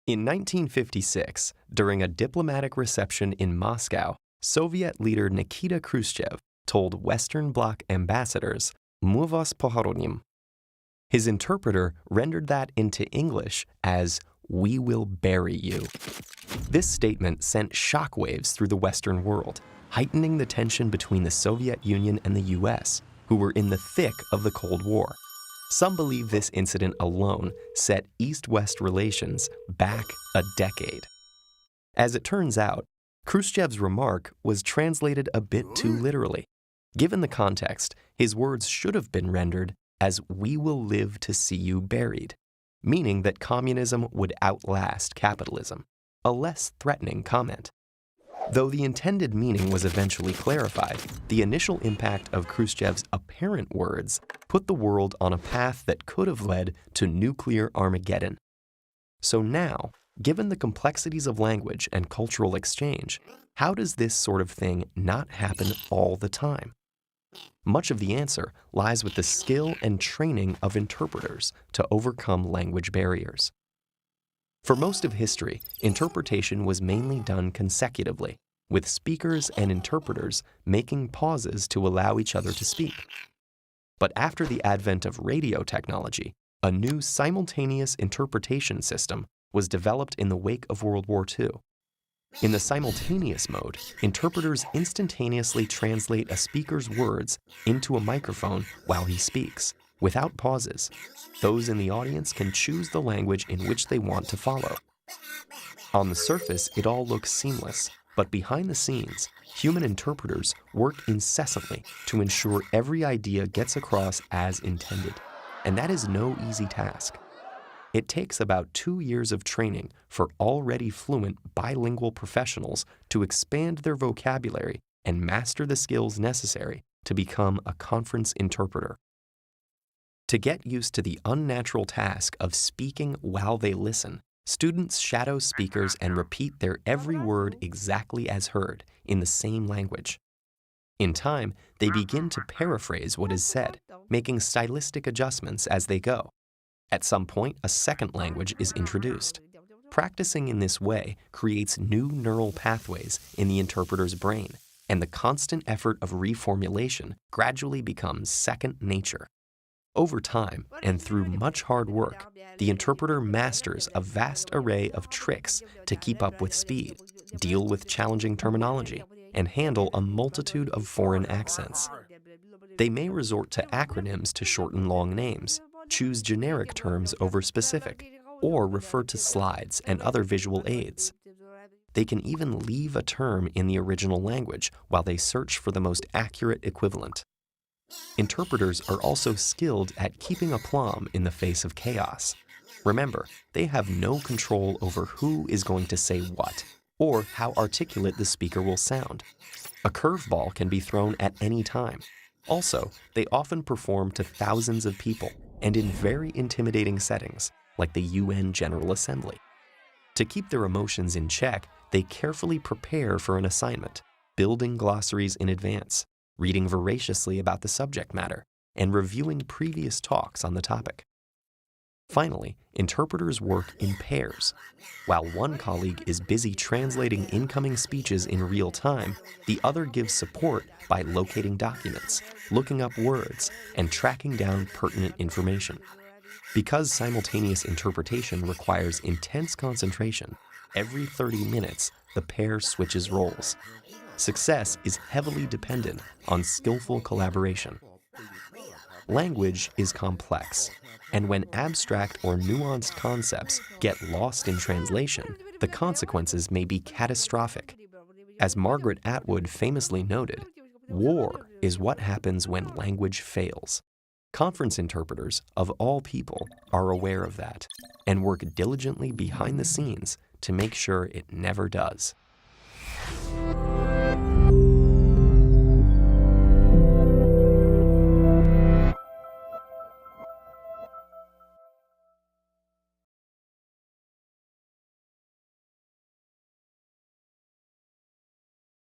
In 1956, during a diplomatic reception in Moscow, Soviet leader Nikita Khrushchev told Western Bloc ambassadors, "Мы вас похороним." His interpreter rendered that into English as, "We will bury you." This statement sent shockwaves through the Western world, heightening the tension between the Soviet Union and the US, who were in the thick of the Cold War. Some believe this incident alone set East-West relations back a decade. As it turns out, Khrushchev's remark was translated a bit too literally. Given the context, his words should have been rendered as, "We will live to see you buried," meaning that communism would outlast capitalism, a less threatening comment. Though the intended meaning was eventually clarified, the initial impact of Khrushchev's apparent words put the world on a path that could have led to nuclear Armageddon. So now, given the complexities of language and cultural exchange, how does this sort of thing not happen all the time? Much of the answer lies with the skill and training of interpreters to overcome language barriers. For most of history, interpretation was mainly done consecutively, with speakers and interpreters making pauses to allow each other to speak. But after the advent of radio technology, a new simultaneous interpretation system was developed in the wake of World War II. In the simultaneous mode, interpreters instantaneously translate a speaker's words into a microphone while he speaks, without pauses. Those in the audience can choose the language in which they want to follow. On the surface, it all looks seamless, but behind the scenes, human interpreters work incessantly to ensure every idea gets across as intended, and that is no easy task. It takes about 2 years of training for already fluent bilingual professionals to expand their vocabulary and master the skills necessary to become a conference interpreter. To get used to the unnatural task of speaking while they listen, students shadow speakers and repeat their every word exactly as heard in the same language. In time, they begin to paraphrase what is said, making stylistic adjustments as they go. At some point, a second language is introduced. Practicing in this way creates new neural pathways in the interpreter's brain, and the constant effort of reformulation gradually becomes second nature. Over time, and through much hard work, the interpreter masters a vast array of tricks to keep up with speed, deal with challenging terminology, and handle a multitude of foreign accents. They may resort to acronyms to shorten long names, choose generic terms over specific, or refer to slides and other visual aids. They can even leave a term in the original language while they search for the most accurate equivalent. Interpreters are also skilled at keeping aplomb in the face of chaos. Remember, they have no control over who is going to say what, or how articulate the speaker will sound. A curveball can be thrown at any time. Also, they often perform to thousands of people and in very intimidating settings, like the UN General Assembly. To keep their emotions in check, they carefully prepare for an assignment, building glossaries in advance, reading voraciously about the subject matter, and reviewing previous talks on the topic. Finally, interpreters work in pairs. While one colleague is busy translating incoming speeches in real time, the other gives support by locating documents, looking up words, and tracking down pertinent information. Because simultaneous interpretation requires intense concentration, every 30 minutes, the pair switches roles. Success is heavily dependent on skillful collaboration. Language is complex, and when abstract or nuanced concepts get lost in translation, the consequences may be catastrophic. As Margaret Atwood famously noted, war is what happens when language fails. Conference interpreters, of all people, are aware of that and work diligently behind the scenes to make sure it never does.